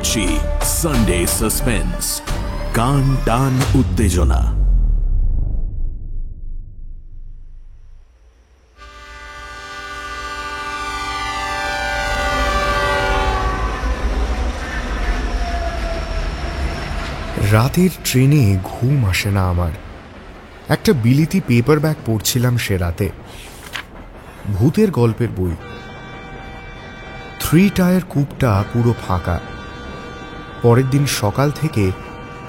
করছি Sunday suspense, কান টান উত্তেজনা। রাতের ট্রেনে ঘুম আসে না আমার। একটা বিলিতি পেপার ব্যাগ পড়ছিলাম সে রাতে, ভূতের গল্পের বই। 3 টায়ার কূপটা পুরো ফাঁকা। পরের দিন সকাল থেকে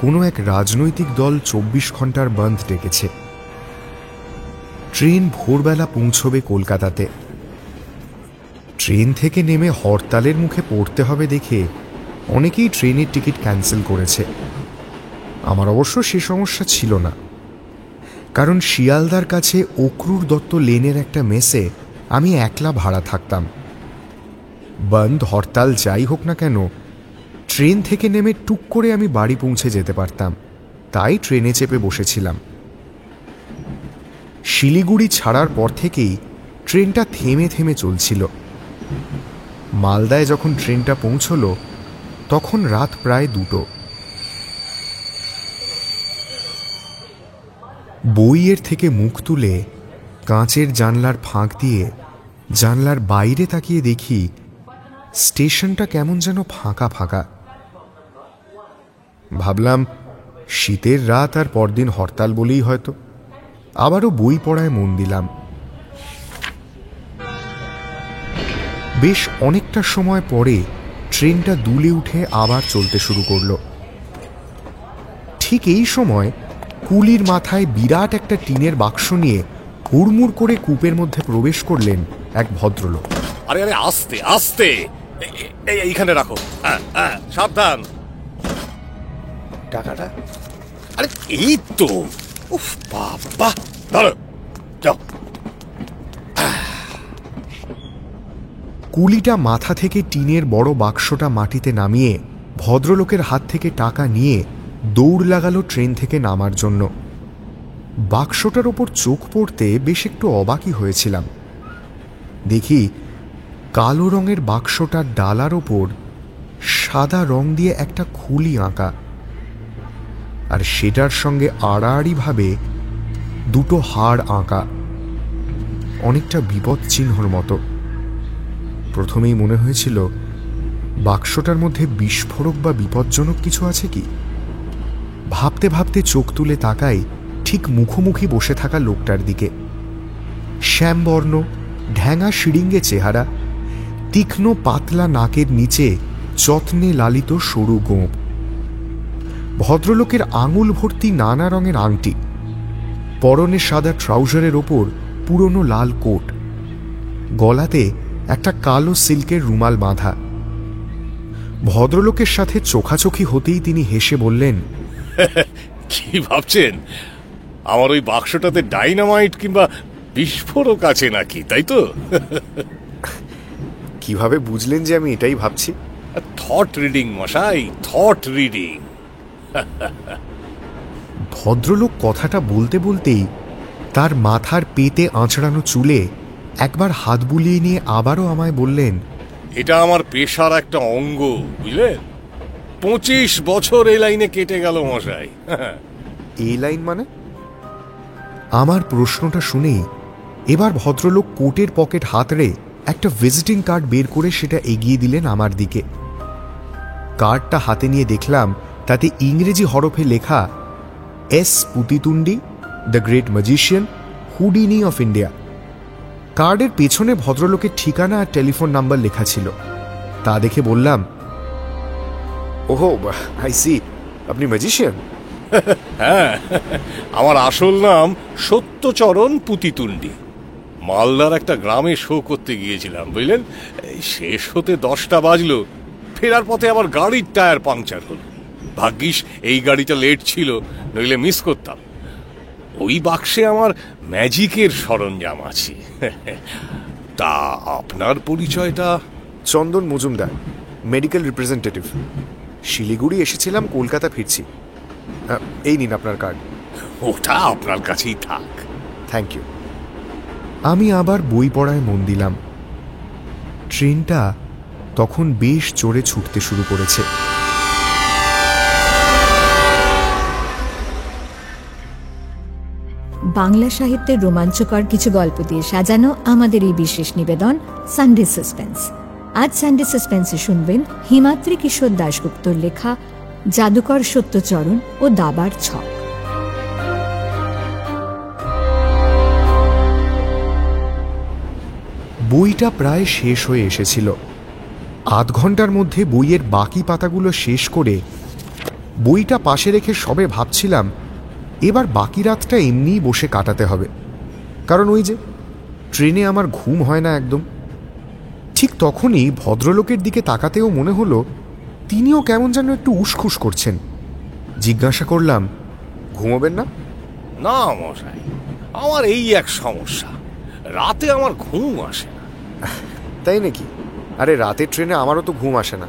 কোনো এক রাজনৈতিক দল 24 ঘন্টার বন্ধ ডেকেছে। ট্রেন ভোরবেলা পৌঁছবে কলকাতাতে। ট্রেন থেকে নেমে হরতালের মুখে পড়তে হবে দেখে অনেকেই ট্রেনের টিকিট ক্যান্সেল করেছে। আমার অবশ্য সে সমস্যা ছিল না, কারণ শিয়ালদার কাছে অক্রুর দত্ত লেনের একটা মেসে আমি একলা ভাড়া থাকতাম। বন্ধ হরতাল যাই হোক না কেন, ট্রেন থেকে নেমে টুক করে আমি বাড়ি পৌঁছে যেতে পারতাম, তাই ট্রেনে চেপে বসেছিলাম। শিলিগুড়ি ছাড়ার পর থেকেই ট্রেনটা থেমে থেমে চলছিল। মালদায় যখন ট্রেনটা পৌঁছল তখন রাত প্রায় 2টো। বইয়ের থেকে মুখ তুলে কাঁচের জানলার ফাঁক দিয়ে জানলার বাইরে তাকিয়ে দেখি স্টেশনটা কেমন যেন ফাঁকা ফাঁকা। ভাবলাম শীতের রাত আর পরদিন হরতাল বলেই হয়তো। আবারও বই পড়ায় মন দিলাম। বেশ অনেকটা সময় পরে ট্রেনটা দুলে উঠে আবার চলতে শুরু করল। ঠিক এই সময় কুলির মাথায় বিরাট একটা টিনের বাক্স নিয়ে হুড়মুড় করে কূপের মধ্যে প্রবেশ করলেন এক ভদ্রলোক। আরে আরে আস্তে আস্তে, এইখানে রাখো, সাবধান। টাকাটা? আরে এই তো। উফ বাবা, ধরো, যাও। কুলিটা মাথা থেকে টিনের বড় বাক্সটা মাটিতে নামিয়ে ভদ্রলোকের হাত থেকে টাকা নিয়ে দৌড় লাগালো ট্রেন থেকে নামার জন্য। বাক্সটার ওপর চোখ পড়তে বেশ একটু অবাকই হয়েছিলাম। দেখি কালো রঙের বাক্সটার ডালার ওপর সাদা রং দিয়ে একটা খুলি আঁকা, আর সেটার সঙ্গে আড়াআড়িভাবে 2টো হাড় আঁকা, অনেকটা বিপদ চিহ্নর মতো। প্রথমেই মনে হয়েছিল বাক্সটার মধ্যে বিস্ফোরক বা বিপজ্জনক কিছু আছে কি। ভাবতে ভাবতে চোখ তুলে তাকাই ঠিক মুখোমুখি বসে থাকা লোকটার দিকে। শ্যামবর্ণ, ঢ্যাঙা শিড়িঙ্গে চেহারা, তীক্ষ্ণ পাতলা নাকের নিচে যত্নে লালিত সরু গোঁপ। ভদ্রলোকের আঙুল ভর্তি নানা রঙের আংটি, পরনে সাদা ট্রাউজারের ওপর পুরনো লাল কোট, গলাতে একটা কালো সিল্কের রুমাল বাঁধা। ভদ্রলোকের সাথে চোখাচোখি হতেই তিনি হেসে বললেন, কি ভাবছেন আমার ওই বাক্সটাতে ডাইনামাইট কিংবা বিস্ফোরক আছে নাকি, তাই তো? কিভাবে বুঝলেন যে আমি এটাই ভাবছি? থট রিডিং মশাই, থট রিডিং। ভদ্রলোক কথাটা বলতে বলতেই তার মাথার পেতে আঁচড়ানো চুলে একবার হাত বুলিয়ে নিয়ে আবারও আমায় বললেন, এটা আমার পেশার একটা অঙ্গ, বুঝলেন? 25 বছর এই লাইনে কেটে গেল মশাই। এই লাইন মানে? আমার প্রশ্নটা শুনেই এবার ভদ্রলোক কোটের পকেট হাতড়ে একটা ভিজিটিং কার্ড বের করে সেটা এগিয়ে দিলেন আমার দিকে। কার্ডটা হাতে নিয়ে দেখলাম তাতে ইংরেজি হরফে লেখা S Putitundi, the great magician, Houdini of India. কার্ডের পেছনে ভদ্রলোকের ঠিকানা আর টেলিফোন নাম্বার লেখা ছিল। তা দেখে বললাম, ওহো, আই সি, আপনি ম্যাজিশিয়ান? হ্যাঁ, আমার আসল নাম সত্যচরণ পুতিতুন্ডি। মালদার একটা গ্রামে শো করতে গিয়েছিলাম, বুঝলেন? শেষ হতে 10টা বাজলো। ফেরার পথে আবার গাড়ির টায়ার পাংচার হলো। ভাগ্যিস এই গাড়িটা লেট ছিল, নইলে মিস করতাম। ওই বাক্সে আমার ম্যাজিকের সরঞ্জাম আছে। তা আপনার পরিচয়টা? চন্দন মজুমদার, মেডিকেল রিপ্রেজেন্টেটিভ। শিলিগুড়ি এসেছিলাম, কলকাতা ফিরছি। এই নিন আপনার কার্ড। ওটা আপনার কাছেই থাক। Thank you. আমি আবার বই পড়ায় মন দিলাম। ট্রেনটা তখন বেশ জোরে ছুটতে শুরু করেছে। বাংলা সাহিত্যের রোমাঞ্চকর কিছু গল্প দিয়ে সাজানো আমাদের এই বিশেষ নিবেদন সানডে সাসপেন্স। আজ সানডে সাসপেন্সে শুনবেন হিমাদ্রি কিশোর দাশগুপ্তর লেখা জাদুকর সত্যচরণ ও দাবার ছক। বইটা প্রায় শেষ হয়ে এসেছিল। আধ ঘন্টার মধ্যে বইয়ের বাকি পাতাগুলো শেষ করে বইটা পাশে রেখে সবে ভাবছিলাম এবার বাকি রাতটা এমনিই বসে কাটাতে হবে, কারণ ওই যে ট্রেনে আমার ঘুম হয় না একদম। ঠিক তখনই ভদ্রলোকের দিকে তাকাতেও মনে হলো তিনিও কেমন যেন একটু উসখুস করছেন। জিজ্ঞাসা করলাম, ঘুমোবেন না? না মশাই, আমার এই এক সমস্যা, রাতে আমার ঘুম আসে না। তাই নাকি? আরে রাতের ট্রেনে আমারও তো ঘুম আসে না।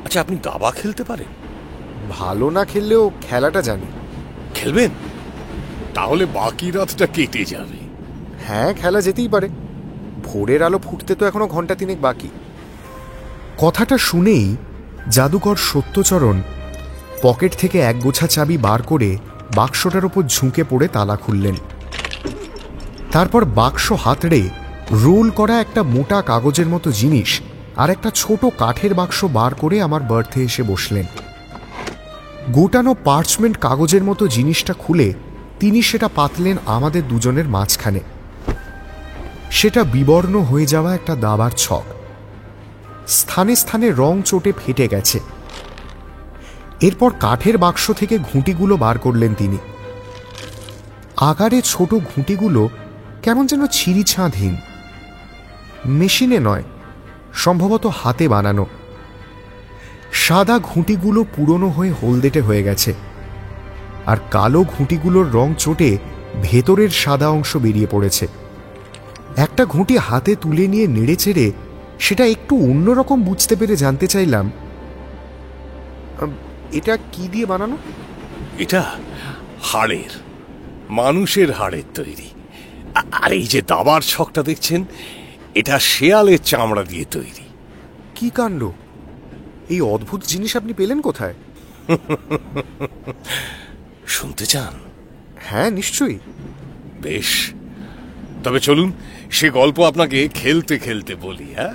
আচ্ছা, আপনি দাবা খেলতে পারেন? ভালো না খেললেও খেলাটা জানি। খেলবেন? তাহলে বাকি রাতটা কেটে যাবে। হ্যাঁ, খেলা যেতেই পারে। ভোরের আলো ফুটতে তো এখনো ঘন্টা তিনেক বাকি। কথাটা শুনেই জাদুকর সত্যচরণ পকেট থেকে এক গোছা চাবি বার করে বাক্সটার ওপর ঝুঁকে পড়ে তালা খুললেন। তারপর বাক্স হাতড়ে রোল করা একটা মোটা কাগজের মতো জিনিস আর একটা ছোট কাঠের বাক্স বার করে আমার বার্থে এসে বসলেন। গোটানো পার্চমেন্ট কাগজের মতো জিনিসটা খুলে তিনি সেটা পাতলেন আমাদের দুজনের মাঝখানে। সেটা বিবর্ণ হয়ে যাওয়া একটা দাবার ছক, স্থানে স্থানে রং চোটে ফেটে গেছে। এরপর কাঠের বাক্স থেকে ঘুঁটিগুলো বার করলেন তিনি। আকারে ছোট ঘুঁটিগুলো কেমন যেন ছিঁড়িছাঁদহীন, মেশিনে নয়, সম্ভবত হাতে বানানো। সাদা ঘুঁটিগুলো পুরনো হয়ে হলদেটে হয়ে গেছে, আর কালো ঘুঁটিগুলোর রং চোটে ভেতরের সাদা অংশ বেরিয়ে পড়েছে। একটা ঘুঁটি হাতে তুলে নিয়ে নেড়ে চেড়ে সেটা একটু অন্যরকম বুঝতে পেরে জানতে চাইলাম, এটা কি দিয়ে বানানো? এটা হাড়ের, মানুষের হাড়ের তৈরি। আর এই যে দাবার ছকটা দেখছেন, এটা শেয়ালের চামড়া দিয়ে তৈরি। কি কাণ্ড! এই অদ্ভুত জিনিস আপনি পেলেন কোথায়? শুনতে চান? হ্যাঁ, নিশ্চয়ই। বেশ, তবে চলুন সে গল্প আপনাকে খেলতে খেলতে বলি। হ্যাঁ,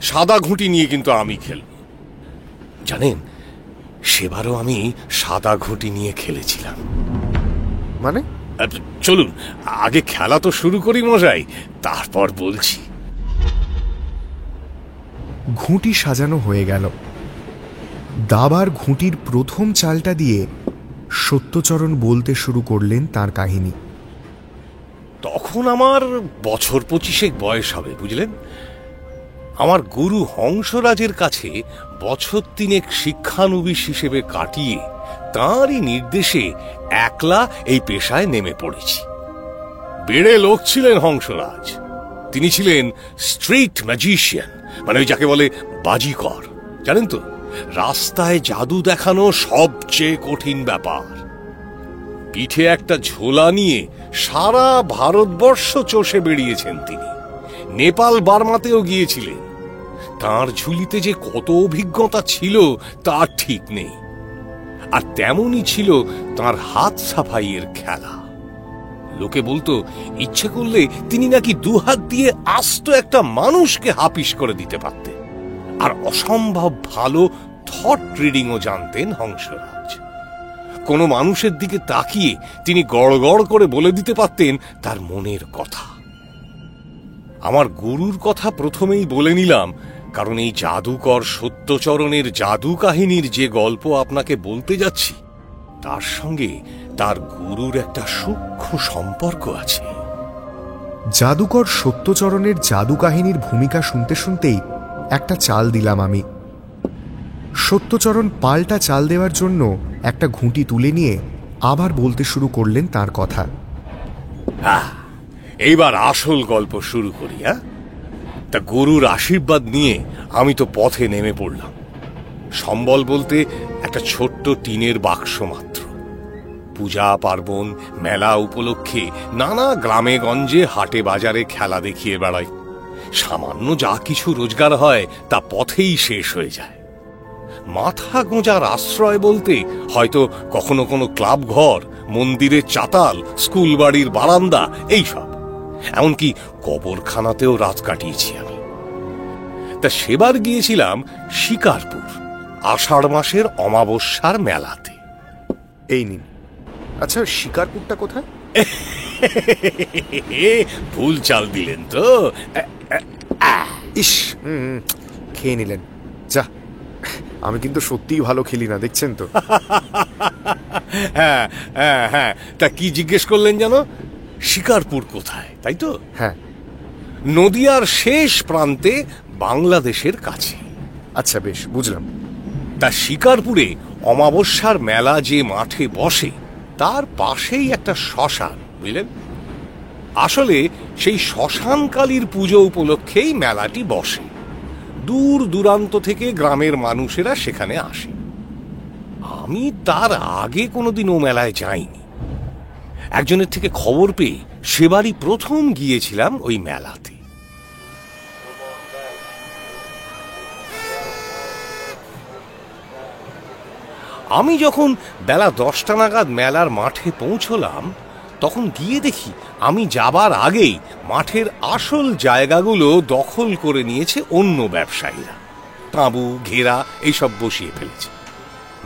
সাদা ঘুঁটি নিয়ে কিন্তু আমি খেলব। জানেন, সেবারও আমি সাদা ঘুঁটি নিয়ে খেলেছিলাম। মানে? চলুন আগে খেলা তো শুরু করি মশাই, তারপর বলছি। ঘুঁটি সাজানো হয়ে গেল। দাবার ঘুঁটির প্রথম চালটা দিয়ে সত্যচরণ বলতে শুরু করলেন তার কাহিনী। তখন আমার বছর 25 বয়স হবে, বুঝলেন। আমার গুরু হংসরাজের কাছে বছর 3 শিক্ষানবিশ হিসেবে কাটিয়ে তাঁরই নির্দেশে একলা এই পেশায় নেমে পড়েছি। বেড়ে লোক ছিলেন হংসরাজ। তিনি ছিলেন স্ট্রিট ম্যাজিশিয়ান, মানে ওই যাকে বলে বাজিকর। জানেন তো, রাস্তায় জাদু দেখানো সবচেয়ে কঠিন ব্যাপার। পিঠে একটা ঝোলা নিয়ে সারা ভারতবর্ষ চষে বেরিয়েছেন তিনি। নেপাল বার্মাতেও গিয়েছিলেন। তাঁর ঝুলিতে যে কত অভিজ্ঞতা ছিল তার ঠিক নেই। আর তেমনই ছিল তাঁর হাত সাফাইয়ের খেলা। লোকে বলতো ইচ্ছে করলে তিনি নাকি দুহাত দিয়ে আস্ত একটা মানুষকে হাপিস করে দিতে পারতেন। আর অসম্ভব ভালো থট রিডিংও জানতেন হংসরাজ। কোনো মানুষের দিকে তাকিয়ে তিনি গড় গড় করে বলে দিতে পারতেন তার মনের কথা। আমার গুরুর কথা প্রথমেই বলে নিলাম, কারণ এই জাদুকর সত্যচরণের জাদু কাহিনীর যে গল্প আপনাকে বলতে যাচ্ছি, তার সঙ্গে তার গুরুর একটা সূক্ষ্ম সম্পর্ক আছে। জাদুকর সত্যচরণের জাদু কাহিনীর ভূমিকা শুনতে শুনতেই একটা চাল দিলাম আমি। সত্যচরণ পাল্টা চাল দেওয়ার জন্য একটা ঘুঁটি তুলে নিয়ে আবার বলতে শুরু করলেন তার কথা। এইবার আসল গল্প শুরু করি। তা গুরুর আশীর্বাদ নিয়ে আমি তো পথে নেমে পড়লাম। সম্বল বলতে একটা ছোট্ট টিনের বাক্স মাত্র। পূজা পার্বণ মেলা উপলক্ষে নানা গ্রামে গঞ্জে হাটে বাজারে খেলা দেখিয়ে বেড়াই। সামান্য যা কিছু রোজগার হয় তা পথেই শেষ হয়ে যায়। মাথা গোঁজার আশ্রয় বলতে হয়তো কখনো কোনো ক্লাব ঘর, মন্দিরের চাতাল, স্কুল বাড়ির বারান্দা, এইসব। এমনকি কবরখানাতেও রাত কাটিয়েছি আমি। তা সেবার গিয়েছিলাম শিকারপুর, আষাঢ় মাসের অমাবস্যার মেলাতে। এই নিন। আচ্ছা, শিকারপুরটা কোথায়? ভুল চাল দিলেন তো। ইস, খেয়ে নিলেন। যা, আমি কিন্তু সত্যিই ভালো খেলি না, দেখছেন তো। হ্যাঁ হ্যাঁ হ্যাঁ, তা কি জিজ্ঞেস করলেন জানো? শিকারপুর কোথায়, তাই তো? হ্যাঁ। নদিয়ার শেষ প্রান্তে, বাংলাদেশের কাছে। আচ্ছা, বেশ, বুঝলাম। তা শিকারপুরে অমাবস্যার মেলা যে মাঠে বসে, তার পাশেই একটা শ্মশান, বুঝলেন? আসলে সেই শ্মশানকালীর পুজো উপলক্ষেই মেলাটি বসে। দূর দূরান্ত থেকে গ্রামের মানুষেরা সেখানে আসে। আমি তার আগে কোনোদিন ও মেলায় যাইনি। একজনের থেকে খবর পেয়ে সেবারই প্রথম গিয়েছিলাম ওই মেলাতে। আমি যখন বেলা 10টা নাগাদ মেলার মাঠে পৌঁছলাম, তখন গিয়ে দেখি আমি যাবার আগেই মাঠের আসল জায়গাগুলো দখল করে নিয়েছে অন্য ব্যবসায়ীরা। তাঁবু, ঘেরা এইসব বসিয়ে ফেলেছে।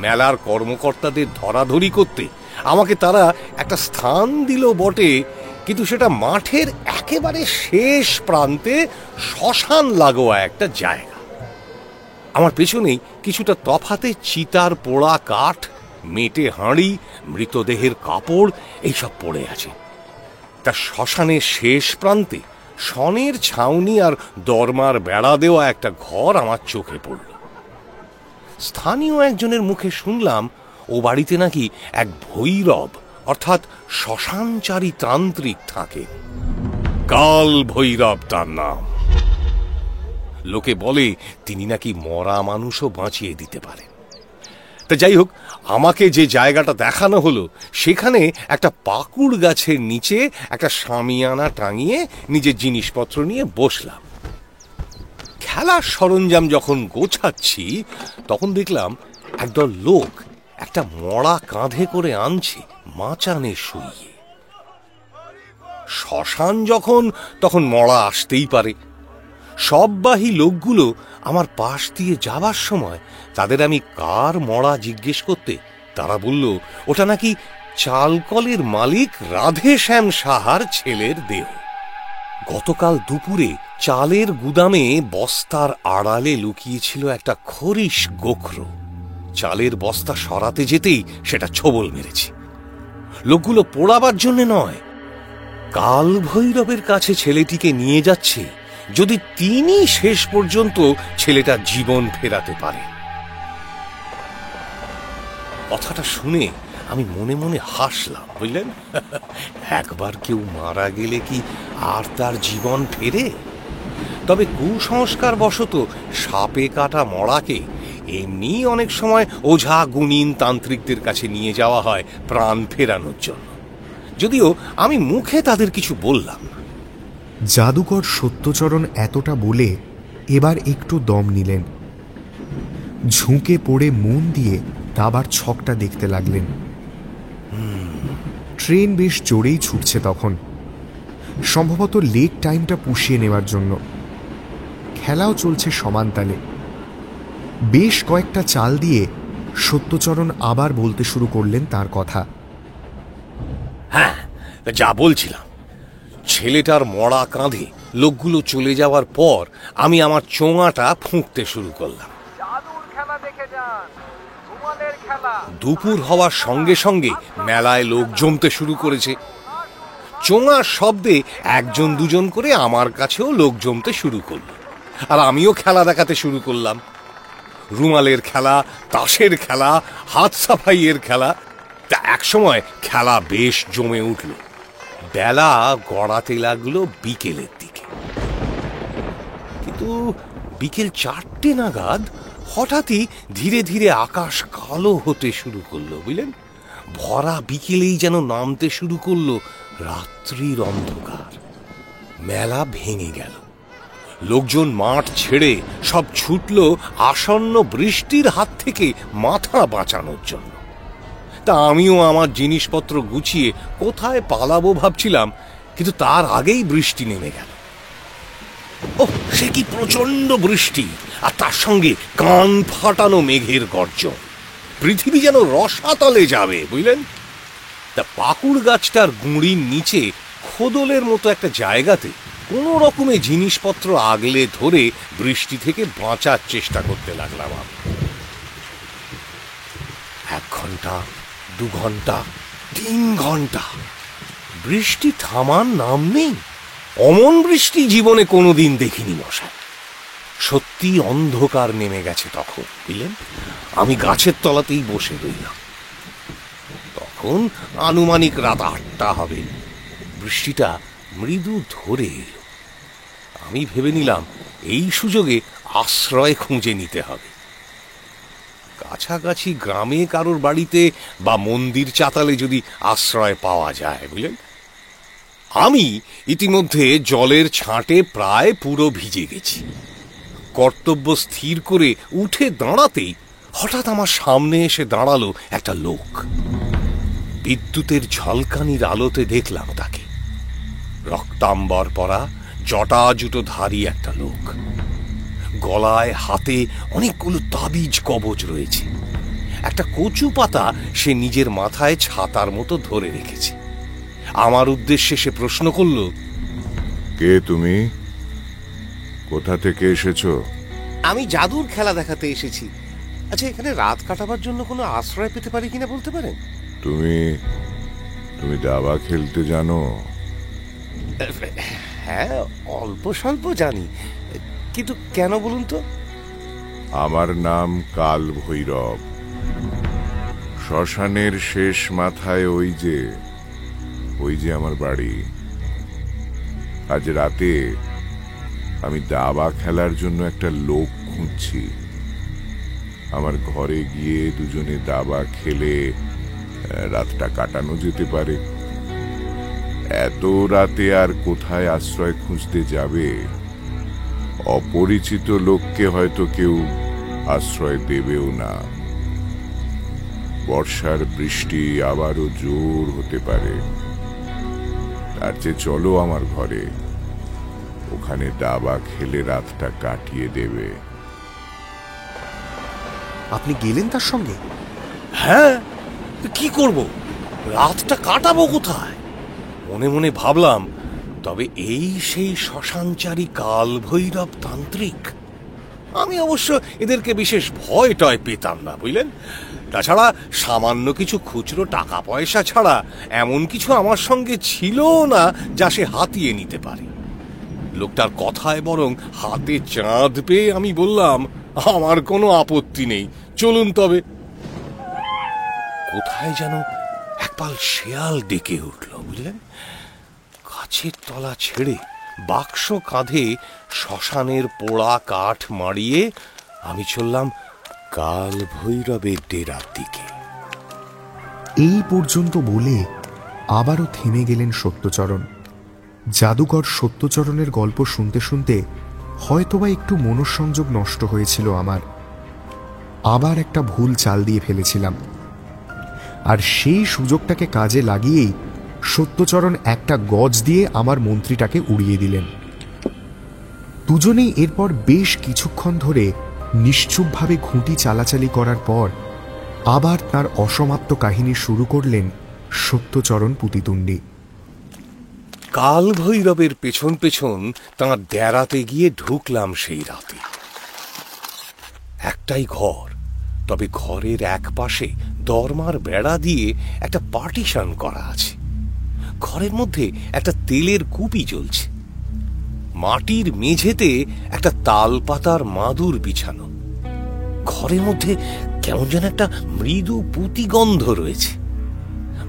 মেলার কর্মকর্তাদের ধরাধরি করতে আমাকে তারা একটা স্থান দিল বটে, কিন্তু সেটা মাঠের একেবারে শেষ প্রান্তে শ্মশান লাগোয়া একটা জায়গা। আমার পেছনেই কিছুটা তফাতে চিতার পোড়া কাঠ, মেটে হাঁড়ি, মৃতদেহের কাপড় এইসব পড়ে আছে। তা শ্মশানের শেষ প্রান্তে শনের ছাউনি আর দরমার বেড়া দেওয়া একটা ঘর আমার চোখে পড়ল। স্থানীয় একজনের মুখে শুনলাম ও বাড়িতে নাকি এক ভৈরব, অর্থাৎ শ্মশানচারী তান্ত্রিক থাকে। কাল ভৈরব তার নাম। লোকে বলে তিনি নাকি মরা মানুষও বাঁচিয়ে দিতে পারেন। তা যাই হোক, আমাকে যে জায়গাটা দেখানো হলো, সেখানে একটা পাকুড় গাছের নিচে একটা শামিয়ানা টাঙিয়ে নিজের জিনিসপত্র নিয়ে বসলাম। খেলার সরঞ্জাম যখন গোছাচ্ছি, তখন দেখলাম একদল লোক একটা মরা কাঁধে করে আনছে মাচানে শুইয়ে। শ্মশান যখন, তখন মরা আসতেই পারে। সববাহী লোকগুলো আমার পাশ দিয়ে যাবার সময় তাদের আমি কার মরা জিজ্ঞেস করতে তারা বলল ওটা নাকি চালকলের মালিক রাধেশ্যাম সাহার ছেলের দেহ। গতকাল দুপুরে চালের গুদামে বস্তার আড়ালে লুকিয়েছিল একটা খরিস গোখরো। চালের বস্তা সরাতে যেতেই সেটা ছোবল মেরেছে। লোকগুলো পোড়াবার জন্য নয়, কাল ভৈরবের কাছে ছেলেটিকে নিয়ে যাচ্ছে, যদি তিনি শেষ পর্যন্ত ছেলেটার জীবন ফেরাতে পারে। কথাটা শুনে আমি মনে মনে হাসলাম, বুঝলেন? একবার কেউ মারা গেলে কি আর তার জীবন ফেরে? তবে কুসংস্কার বশত সাপে কাটা মরাকে এমনি অনেক সময় ওঝা, গুণিন, তান্ত্রিকদের কাছে নিয়ে যাওয়া হয় প্রাণ ফেরানোর জন্য। যদিও আমি মুখে তাদের কিছু বললাম না। জাদুকর সত্যচরণ এতটা বলে এবার একটু দম নিলেন। ঝুঁকে পড়ে মন দিয়ে দাবার ছকটা দেখতে লাগলেন। ট্রেন বেশ জোরেই ছুটছে তখন, সম্ভবত লেট টাইমটা পুষিয়ে নেওয়ার জন্য। খেলাও চলছে সমান তালে। বেশ কয়েকটা চাল দিয়ে সত্যচরণ আবার বলতে শুরু করলেন তার কথা। হ্যাঁ, যা বলছিলাম, ছেলেটার মরা কাঁধে লোকগুলো চলে যাওয়ার পর আমি আমার চোঙাটা ফুঁকতে শুরু করলাম। দুপুর হওয়ার সঙ্গে সঙ্গে মেলায় লোক জমতে শুরু করেছে। চোঙার শব্দে একজন দুজন করে আমার কাছেও লোক জমতে শুরু করল, আর আমিও খেলা দেখাতে শুরু করলাম। রুমালের খেলা, তাসের খেলা, হাত সাফাইয়ের খেলা। তা একসময় খেলা বেশ জমে উঠল। বেলা গড়াতে লাগলো বিকেলের দিকে। কিন্তু বিকেল 4টে নাগাদ হঠাৎই ধীরে ধীরে আকাশ কালো হতে শুরু করলো, বুঝলেন? ভরা বিকেলেই যেন নামতে শুরু করলো রাত্রির অন্ধকার। মেলা ভেঙে গেল। লোকজন মাঠ ছেড়ে সব ছুটল আসন্ন বৃষ্টির হাত থেকে মাথা বাঁচানোর জন্য। তা আমিও আমার জিনিসপত্র গুছিয়ে কোথায় পালাবো ভাবছিলাম, কিন্তু তার আগেই বৃষ্টি নেমে গেল। ওহ, সে কি প্রচন্ড বৃষ্টি, আর তার সঙ্গে কান ফাটানো মেঘের গর্জন। পৃথিবী যেন রসাতলে যাবে, বুঝলেন। তা পাকুড় গাছটার গুঁড়ির নিচে খোদলের মতো একটা জায়গাতে কোনো রকমে জিনিসপত্র আগলে ধরে বৃষ্টি থেকে বাঁচার চেষ্টা করতে লাগলাম আমি। 1 ঘন্টা, 2 ঘন্টা, 3 ঘন্টা বৃষ্টি থামার নাম নেই। অমন বৃষ্টি জীবনে কোনোদিন দেখিনি মশাই। সত্যি অন্ধকার নেমে গেছে তখন, বুঝলেন। আমি গাছের তলাতেই বসে রইলাম। তখন আনুমানিক রাত 8টা হবে। বৃষ্টিটা মৃদু ধরে এলো। আমি ভেবে নিলাম এই সুযোগে আশ্রয় খুঁজে নিতে হবে। কাছাকাছি গ্রামে কারোর বাড়িতে বা মন্দির চাতালে যদি আশ্রয় পাওয়া যায়, বুঝলেন। আমি ইতিমধ্যে জলের ছাঁটে প্রায় পুরো ভিজে গেছি। কর্তব্য স্থির করে উঠে দাঁড়াতেই হঠাৎ আমার সামনে এসে দাঁড়ালো একটা লোক। বিদ্যুতের ঝলকানির আলোতে দেখলাম তাকে। রক্তাম্বর পরা, জটাজুটোধারী একটা লোক। গলায় হাতে অনেকগুলো তাবিজ কবজ রয়েছে। একটা কচু পাতা সে নিজের মাথায় ছাতার মতো ধরে রেখেছে। আমার উদ্দেশ্যে সে প্রশ্ন করল, কে তুমি? কোথা থেকে এসেছো? আমি জাদুর খেলা দেখাতে এসেছি। আচ্ছা, এখানে রাত কাটাবার জন্য কোনো আশ্রয় পেতে পারি কিনা বলতে পারেন? তুমি দাবা খেলতে জানো? হ্যাঁ, অল্প স্বল্প জানি, কিন্তু কেন বলুন তো? আমার নাম কাল ভৈরব। শ্মশানের শেষ মাথায় ওই যে আমার বাড়ি। আজ রাতে আমি দাবা খেলার জন্য একটা লোক খুঁজছি। আমার ঘরে গিয়ে দুজনে দাবা খেলে রাতটা কাটানো যেতে পারে। এত রাতে আর কোথায় আশ্রয় খুঁজতে যাবে? অপরিচিত লোককে হয়তো কেউ আশ্রয় দেবেও না। বর্ষার বৃষ্টি আবারও জোর হতে পারে। তার চেয়ে চলো আমার ঘরে, ওখানে দাবা খেলে রাতটা কাটিয়ে দেবে। আপনি গেলেন তার সঙ্গে? হ্যাঁ, কি করব, রাতটা কাটাবো কোথায়? মনে মনে ভাবলাম, তবে এই সেই শ্মশানচারী কাল ভৈরব তান্ত্রিক। আমি অবশ্য এদেরকে বিশেষ ভয় টয় পেতাম না, বুঝলেন। তাছাড়া সামান্য কিছু খুচরো টাকা পয়সা ছাড়া এমন কিছু আমার সঙ্গে ছিল না যা সে হাতিয়ে নিতে পারে। লোকটার কথায় বরং হাতে চাঁদ পেয়ে আমি বললাম, আমার কোনো আপত্তি নেই, চলুন তবে। কোথায় যেন একপাল শেয়াল ডেকে উঠল, বুঝলেন। গাছের তলা ছেড়ে বাক্স কাঁধে শ্মশানের পোড়া কাঠ মারিয়ে আমি চললাম কাল ভৈরবের ডেরার দিকে। এই পর্যন্ত বলে আবারও থেমে গেলেন সত্যচরণ। জাদুকর সত্যচরণের গল্প শুনতে শুনতে হয়তোবা একটু মনঃসংযোগ নষ্ট হয়েছিল আমার। আবার একটা ভুল চাল দিয়ে ফেলেছিলাম, আর সেই সুযোগটাকে কাজে লাগিয়েই সত্যচরণ একটা গজ দিয়ে আমার মন্ত্রীটাকে উড়িয়ে দিলেন। দুজনেই এরপর বেশ কিছুক্ষণ ধরে নিশ্চুপভাবে ঘুঁটি চালাচালি করার পর আবার তার অসমাপ্ত কাহিনী শুরু করলেন সত্যচরণ পুতিতুণ্ডী। কাল ভৈরবের পেছন পেছন তাঁর ডেরাতে গিয়ে ঢুকলাম সেই রাতে। একটাই ঘর, তবে ঘরের এক পাশে দরমার বেড়া দিয়ে একটা পার্টিশন করা আছে। ঘরের মধ্যে একটা তেলের কুপি জ্বলছে। মাটির মেঝেতে একটা তাল পাতার মাদুর বিছানো। ঘরের মধ্যে কেমন যেন একটা মৃদু পুঁতি গন্ধ রয়েছে।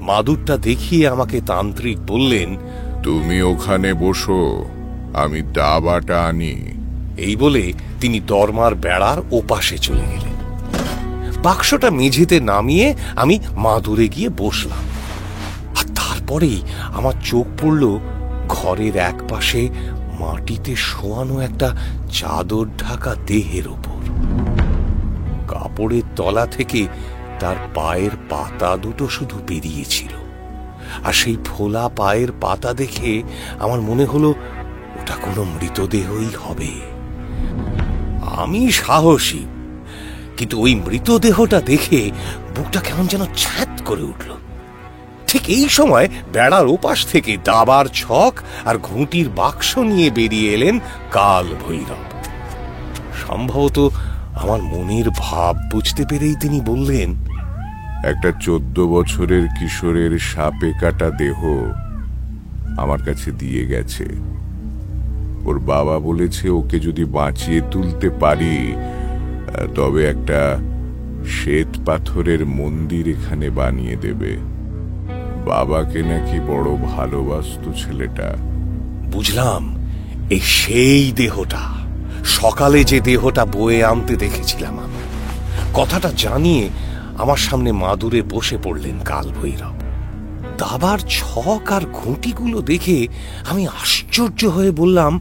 মাদুরটা দেখিয়ে আমাকে তান্ত্রিক বললেন, তুমি ওখানে বসো, আমি দাবাটা আনি। এই বলে তিনি দরমার বেড়ার ওপাশে চলে গেলেন। বাক্সটা মেঝেতে নামিয়ে আমি মাদুরে গিয়ে বসলাম। আর তারপরেই আমার চোখ পড়ল ঘরের এক পাশে মাটিতে শোয়ানো একটা চাদর ঢাকা দেহের ওপর। কাপড়ের তলা থেকে তার পায়ের পাতা দুটো শুধু বেরিয়েছিল, আর সেই ফোলা পায়ের পাতা দেখে আমার মনে হলো ওটা কোনো মৃতদেহই হবে। আমি সাহসী, কিন্তু ওই মৃতদেহটা দেখে বুকটা কেমন যেন ছ্যাঁত করে উঠল। ঠিক এই সময় বেড়ার ওপাশ থেকে দাবার ছক আর ঘুঁটির বাক্স নিয়ে বেরিয়ে এলেন কাল ভৈরব। সম্ভবত আমার মনের ভাব বুঝতে পেরেই তিনি বললেন, একটা 14 বছরের কিশোরের সাপে কাটা দেহ আমার কাছে দিয়ে গেছে। ওর বাবা বলেছে ওকে যদি বাঁচিয়ে তুলতে পারি তবে একটা শ্বেত পাথরের মন্দির এখানে বানিয়ে দেবে। বাবাকে নাকি বড় ভালোবাসতো ছেলেটা। বুঝলাম এই সেই দেহটা, সকালে যে দেহটা বয়ে আনতে দেখেছিলাম আমি। কথাটা জানিয়ে আমার সামনে মাদুরে বসে পড়লেন কাল ভৈরব। দাবার ছক আর ঘুঁটিগুলো দেখে আমি আশ্চর্য হয়ে বললাম,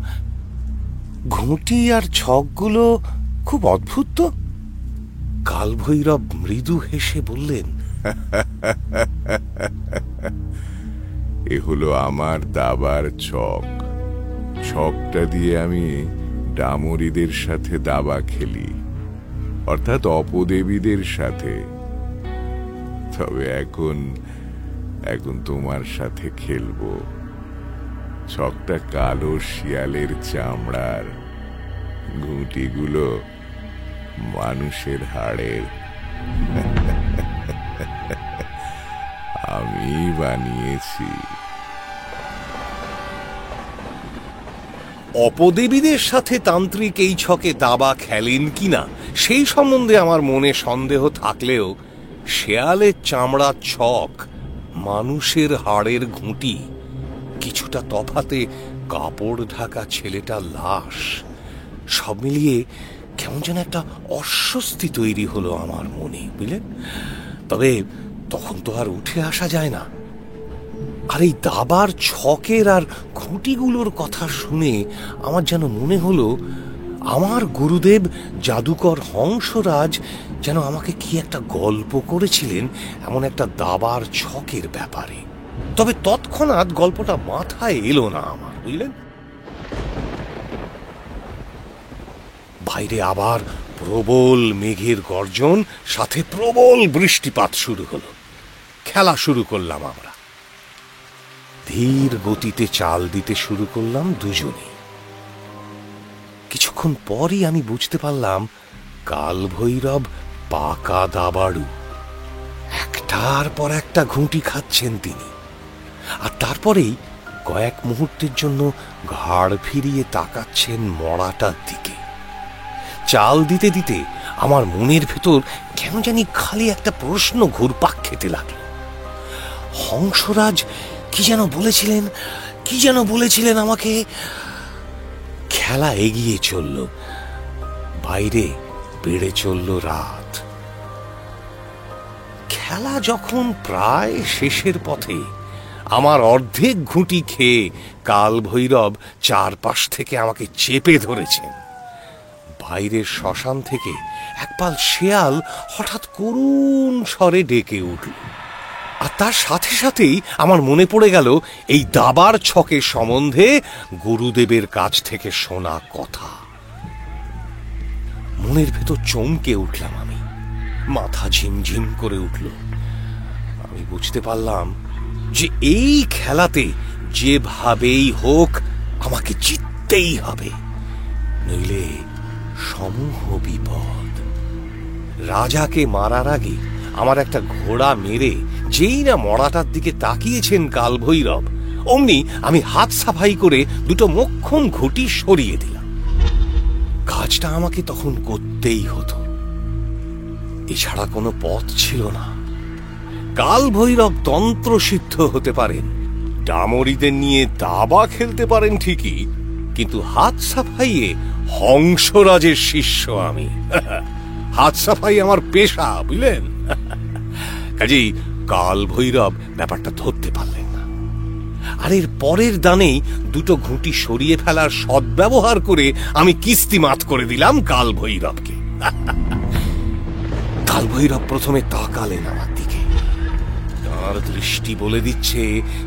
ঘুঁটি আর ছকগুলো খুব অদ্ভুত তো। কাল ভৈরব মৃদু হেসে বললেন, এ হলো আমার দাবার ছক। ছকটা দিয়ে আমি ডামরিদের সাথে দাবা খেলি, অর্থাৎ অপদেবীদের সাথে। তবে এখন তোমার সাথে খেলবো। ছকটা কালো শিয়ালের চামড়ার, ঘুঁটিগুলো মানুষের হাড়ের। আমি বানিয়েছি। অপদেবীদের সাথে তান্ত্রিক এই ছকে দাবা খেলেন কিনা সেই সম্বন্ধে আমার মনে সন্দেহ থাকলেও শেয়ালের চামড়া ছক, মানুষের হাড়ের ঘুঁটি, কিছুটা তফাতে কাপড় ঢাকা ছেলেটার লাশ, সব মিলিয়ে কেমন যেন একটা অস্বস্তি তৈরি হলো আমার মনে, বুঝলেন। তবে তখন তো আর উঠে আসা যায় না। আর এই দাবার ছকের আর খুঁটিগুলোর কথা শুনে আমার যেন মনে হলো আমার গুরুদেব জাদুকর হংসরাজ যেন আমাকে কি একটা গল্প করেছিলেন এমন একটা দাবার ছকের ব্যাপারে। তবে তৎক্ষণাৎ গল্পটা মাথায় এলো না আমার, বুঝলেন। বাইরে আবার প্রবল মেঘের গর্জন, সাথে প্রবল বৃষ্টিপাত শুরু হলো। খেলা শুরু করলাম আমরা। ধীর গতিতে চাল দিতে শুরু করলাম দুজনে। কিছুক্ষণ পরই আমি বুঝতে পারলাম কাল ভৈরব পাকা দাবাড়ু। একটার পর একটা ঘুঁটি খাচ্ছেন তিনি, আর তারপরেই কয়েক মুহূর্তের জন্য ঘাড় ফিরিয়ে তাকাচ্ছেন মড়াটার দিকে। চাল দিতে দিতে আমার মনের ভেতর কেন জানি খালি একটা প্রশ্ন ঘুরপাক খেতে লাগলো। হংসরাজ কি যেন বলেছিলেন আমাকে। খেলা এগিয়ে চলল, বাইরে বেড়ে চলল রাত। খেলা যখন প্রায় শেষের পথে, আমার অর্ধেক ঘুঁটি খেয়ে কাল ভৈরব চারপাশ থেকে আমাকে চেপে ধরেছেন। বাইরের শ্মশান থেকে একপাল শেয়াল হঠাৎ করুণ স্বরে ডেকে উঠল, আর তার সাথে সাথেই আমার মনে পড়ে গেল এই দাবার ছকের সম্বন্ধে গুরুদেবের কাছ থেকে শোনা কথা। মনের ভেতর চমকে উঠলাম আমি, মাথা ঝিমঝিম করে উঠল। আমি বুঝতে পারলাম যে এই খেলাতে যেভাবেই হোক আমাকে জিততেই হবে, নইলে সমূহ বিপদ। রাজাকে মারার আগে আমার একটা ঘোড়া মেরে যেই না মড়াটার দিকে তাকিয়েছেন কাল ভৈরব, অমনি আমি হাত সাফাই করে দুটো মোক্ষম ঘুঁটি সরিয়ে দিলাম। কাজটা আমাকে তখন করতেই হতো, এছাড়া কোনো পথ ছিল না। কাল ভৈরব তন্ত্রসিদ্ধ হতে পারেন, ডামরিদের নিয়ে দাবা খেলতে পারেন ঠিকই, কিন্তু হাত সাফাইয়ে হংসরাজের শিষ্য আমি। হাত সাফাই আমার পেশা, বুঝলেন। কাজেই কাল ভৈরব ব্যাপারটা ধরতে পারলেন না, আর এর পরের দানেই দুটো ঘুঁটি সরিয়ে ফেলার সদ্ব্যবহার করে আমি কিস্তি মাত করে দিলাম কাল ভৈরবকে। কাল কালভৈরব প্রথমে তাকালেন আমার দিকে। তার দৃষ্টি বলে দিচ্ছে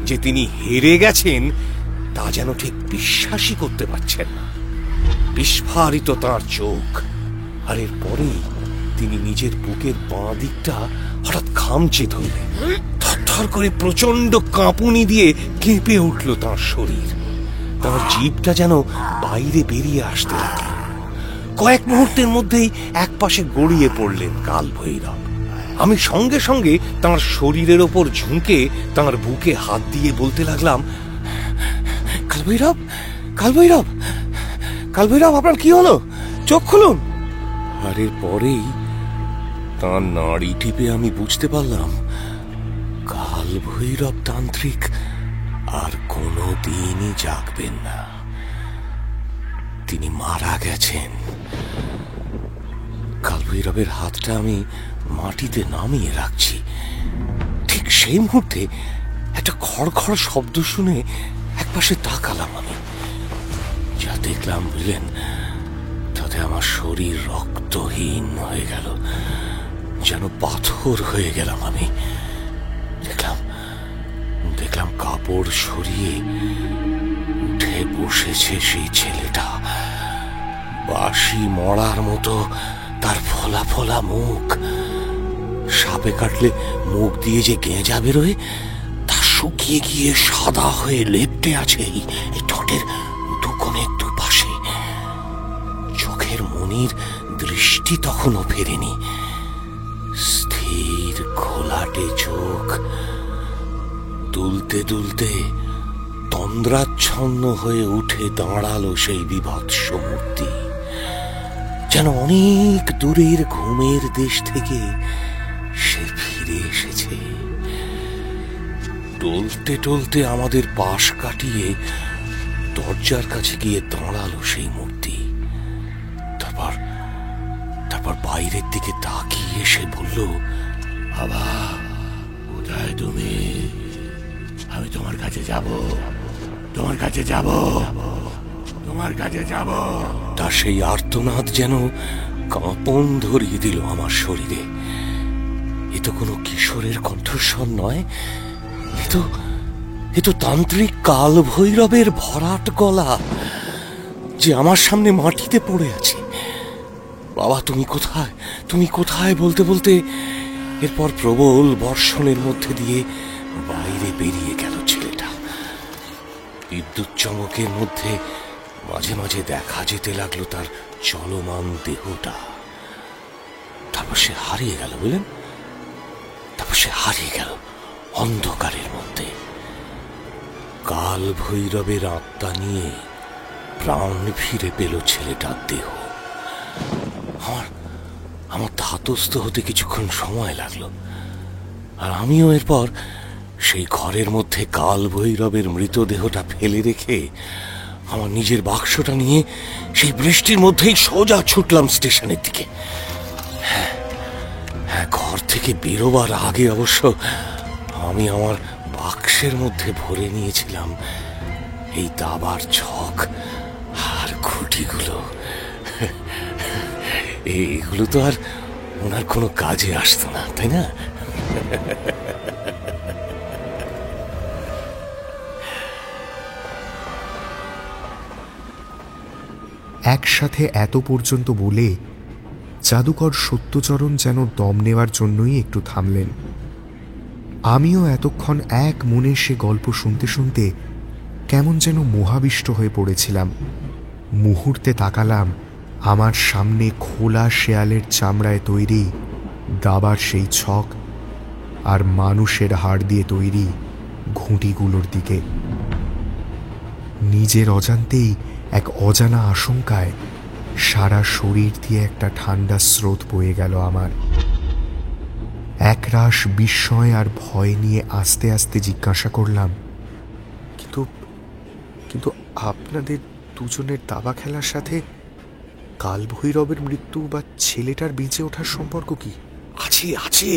যে তিনি হেরে গেছেন, তা যেন ঠিক বিশ্বাসই করতে পারছেন না। বিস্ফারিত তার চোখ, আর এরপরেই তিনি নিজের বুকের বাঁ দিকটা হঠাৎ খামচে ধরলেন। থরথর করে প্রচন্ড কাঁপুনি দিয়ে কেঁপে উঠল তার শরীর। তার জিভটা যেন বাইরে বেরিয়ে আসতে লাগল। কয়েক মুহূর্তের মধ্যেই একপাশে গড়িয়ে পড়লেন কালভৈরব। আমি সঙ্গে সঙ্গে তার শরীরের ওপর ঝুঁকে তার বুকে হাত দিয়ে বলতে লাগলাম, কালভৈরব, কালভৈরব, কালভৈরব, আপনার কি হলো? চোখ খুলুন। আর এরপরেই তার নাড়ি টিপে আমি বুঝতে পারলাম কালভৈরব তান্ত্রিক আর কোনো দিনই জাগবেন না। তিনি মারা গেছেন। কালভৈরবের হাতটা আমি মাটিতে নামিয়ে রাখছি। ঠিক সেই মুহূর্তে একটা খড়খড় শব্দ শুনে একপাশে তাকালাম আমি। যা দেখলাম বুঝলেন, তাতে আমার শরীর রক্তহীন হয়ে গেল, যেন পাথর হয়ে গেলাম আমি। দেখলাম কাপড় সরিয়ে উঠে বসেছে সেই ছেলেটা। বাঁশি মরার মতো তার ফোলা ফোলা মুখ, সাপে কাটলে মুখ দিয়ে যে গেঁজা বেরোয় তা শুকিয়ে গিয়ে সাদা হয়ে লেপ্টে আছে এই ঠোঁটের দুকোণের দুপাশে। চোখের মনির দৃষ্টি তখনও ফেরেনি। স্থির ঘোলাটে চোখ, দুলতে দুলতে তন্দ্রাচ্ছন্ন হয়ে উঠে দাঁড়ালো সেই বিভৎস মূর্তি, যেন অনেক দূরের ঘুমের দেশ থেকে সে ফিরে এসেছে। টলতে টলতে আমাদের পাশ কাটিয়ে দরজার কাছে গিয়ে দাঁড়ালো সেই মূর্তি। তারপর বাইরের দিকে তাকিয়ে সে বলল, বাবা, কোথায় তুমি? আমি তোমার কাছে যাব, তোমার কাছে যাব, তোমার কাছে যাব। তার সেই আর্তনাদ যেন কাঁপন ধরিয়ে দিল আমার শরীরে। এ তো কোনো কিশোরের কণ্ঠস্বর নয়, এ তো তান্ত্রিক কালভৈরবের ভরাট গলা, যে আমার সামনে মাটিতে পড়ে আছে। বাবা, তুমি কোথায়, তুমি কোথায় বলতে বলতে এরপর প্রবল বর্ষণের মধ্যে দিয়ে বাইরে বেরিয়ে গেল ছেলেটা। বিদ্যুৎ চমকের মধ্যে মাঝে মাঝে দেখা যেতে লাগলো তার চলমান দেহটা। তারপর সে হারিয়ে গেল, বুঝলেন? তারপর সে হারিয়ে গেল অন্ধকারের মধ্যে। কালভৈরবের আত্মা নিয়ে প্রাণ ফিরে পেল ছেলেটার দেহ। আমার ধাতস্থ হতে কিছুক্ষণ সময় লাগলো, আর আমিও এরপর সেই ঘরের মধ্যে কালভৈরবের মৃতদেহটা ফেলে রেখে আমার নিজের বাক্সটা নিয়ে সেই বৃষ্টির মধ্যেই সোজা ছুটলাম স্টেশনের দিকে। হ্যাঁ, ঘর থেকে বেরোবার আগে অবশ্য আমি আমার বাক্সের মধ্যে ভরে নিয়েছিলাম এই দাবার ছক আর খুঁটিগুলো। এগুলো তো আর ওনার কোনো কাজে আসতো না, তাই না? একসাথে এত পর্যন্ত বলে জাদুকর সত্যচরণ যেন দম নেওয়ার জন্যই একটু থামলেন। আমিও এতক্ষণ এক মনে সে গল্প শুনতে শুনতে কেমন যেন মোহাবিষ্ট হয়ে পড়েছিলাম। মুহূর্তে তাকালাম আমার সামনে খোলা শেয়ালের চামড়ায় তৈরি দাবার সেই ছক আর মানুষের হাড় দিয়ে তৈরি ঘুঁটিগুলোর দিকে। নিজের অজান্তেই এক অজানা আশঙ্কায় সারা শরীর দিয়ে একটা ঠান্ডা স্রোত বয়ে গেল আমার। একরাশ বিস্ময় আর ভয় নিয়ে আস্তে আস্তে জিজ্ঞাসা করলাম, কিন্তু আপনাদের দুজনের দাবা খেলার সাথে কালভৈরবের মৃত্যু বা ছেলেটার বেঁচে ওঠার সম্পর্ক কি? আছে।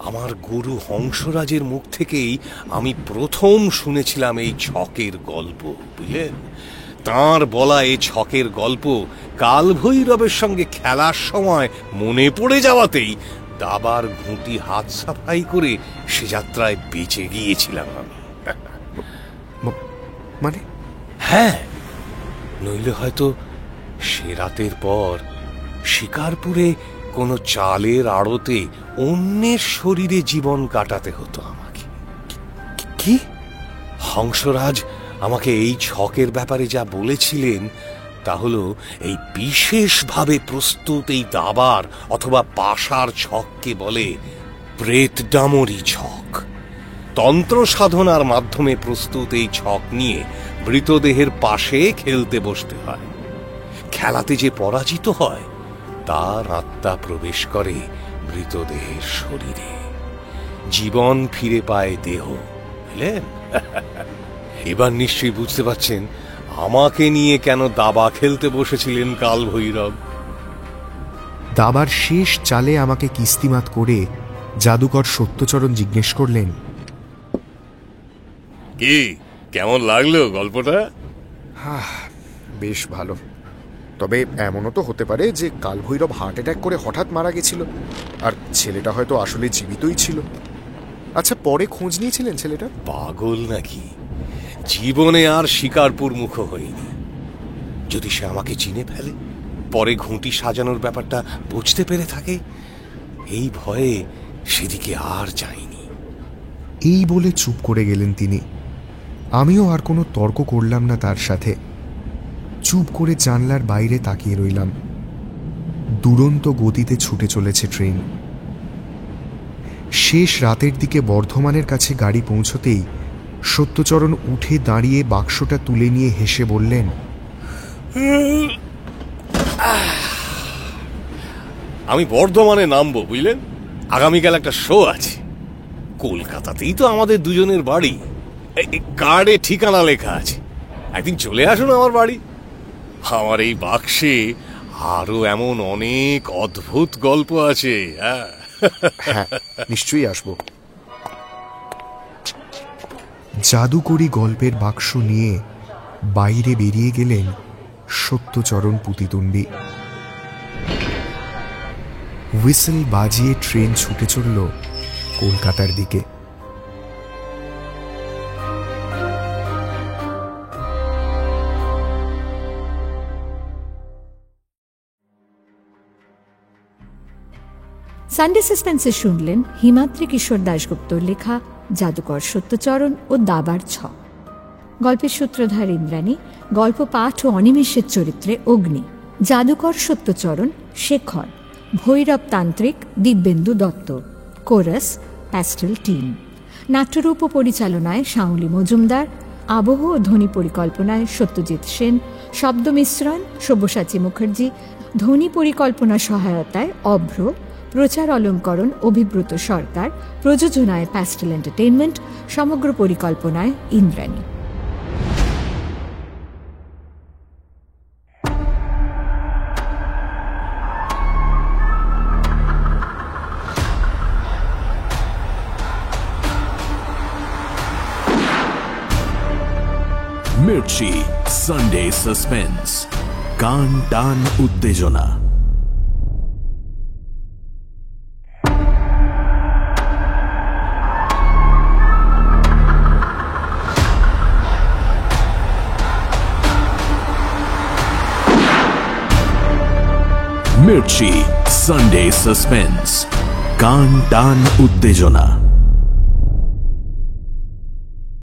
আমার গুরু হংসরাজের মুখ থেকেই আমি প্রথম শুনেছিলাম এই ছকের গল্প, বুঝলেন? তাঁর বলা এই ছকের গল্প কালভৈরবের সঙ্গে খেলার সময় মনে পড়ে যাওয়াতেই দাবার ঘুঁটি হাত সাফাই করে সে যাত্রায় বেঁচে গিয়েছিলাম আমি। মানে? হ্যাঁ, নইলে হয়তো সে রাতের পর শিকারপুরে কোনো চালের আড়তে অন্যের শরীরে জীবন কাটাতে হতো আমাকে। কি? হংসরাজ আমাকে এই ছকের ব্যাপারে যা বলেছিলেন তা হলো এই বিশেষভাবে প্রস্তুত এই দাবার অথবা পাশার ছককে বলে প্রেত ডামরি ছক। তন্ত্র সাধনার মাধ্যমে প্রস্তুত এই ছক নিয়ে মৃতদেহের পাশে খেলতে বসতে হয়। খেলাতে যে পরাজিত হয় তার আত্মা প্রবেশ করে মৃতদেহের শরীরে, জীবন ফিরে পায় দেহ। বুঝলেন? এবার নিশ্চয়ই বুঝতে পারছেন আমাকে নিয়ে কেন দাবা খেলতে বসেছিলেন কালভৈরব। দাবার শেষ চালে আমাকে কিস্তিমাত করে জাদুকর সত্যচরণ জিজ্ঞেস করলেন, কি কেমন লাগলো গল্পটা? বেশ ভালো, তবে এমনও তো হতে পারে যে কালভৈরব হার্ট অ্যাটাক করে হঠাৎ মারা গেছিল, আর ছেলেটা হয়তো আসলে জীবিতই ছিল। আচ্ছা, পরে খোঁজ নিয়েছিলেন ছেলেটা? পাগল নাকি? জীবনে আর শিকারপুর মুখ হয়নি। যদি সে আমাকে চিনে ফেলে, পরে ঘুঁটি সাজানোর ব্যাপারটা বুঝতে পেরে থাকে, এই ভয়ে সেদিকে আর যায়নি। এই বলে চুপ করে গেলেন তিনি। আমিও আর কোনো তর্ক করলাম না তার সাথে। চুপ করে জানলার বাইরে তাকিয়ে রইলাম। দুরন্ত গতিতে ছুটে চলেছে ট্রেন। শেষ রাতের দিকে বর্ধমানের কাছে গাড়ি পৌঁছতেই সত্যচরণ উঠে দাঁড়িয়ে বাক্সটা তুলে নিয়ে হেসে বললেন, আমি বর্ধমানে নামবো, বুঝলেন? আগামীকাল একটা শো আছে। কলকাতাতেই তো আমাদের দুজনের বাড়ি, কার্ডে ঠিকানা লেখা আছে। একদিন চলে আসুন আমার বাড়ি। আমার এই বাক্সে আরো এমন অনেক অদ্ভুত গল্প আছে। হ্যাঁ, নিশ্চয়ই আসবো। জাদুকরি গল্পের বাক্স নিয়ে বাইরে বেরিয়ে গেলেন সত্যচরণ পুতিতুণ্ডী। হুইসেল বাজিয়ে ট্রেন ছুটে চলল কলকাতার দিকে। সানডে সাসপেন্সে শুনলেন হিমাদ্রি কিশোর দাশগুপ্তর লেখা জাদুকর সত্যচরণ ও দাবার ছক। গল্পের সূত্রধার ইন্দ্রাণী, গল্প পাঠ ও অনিমেষের চরিত্রে অগ্নি, জাদুকর সত্যচরণ শেখর, ভৈরব তান্ত্রিক Dibyendu Dutta, chorus pastel team, নাট্যরূপ ও পরিচালনায় শাওলি মজুমদার, আবহ ও ধ্বনি পরিকল্পনায় সত্যজিৎ সেন, শব্দ মিশ্রণ সব্যসাচী মুখার্জি, ধ্বনি পরিকল্পনা সহায়তায় অভ্র, প্রচার অলঙ্করণ অভিব্রত সরকার, প্রযোজনায় প্যাস্টেল এন্টারটেইনমেন্ট, সমগ্র পরিকল্পনায় ইন্দ্রাণী। মির্চি সানডে সাসপেন্স, কান টান উত্তেজনা। মির্চি সানডে সাসপেন্স, কান টান উত্তেজনা।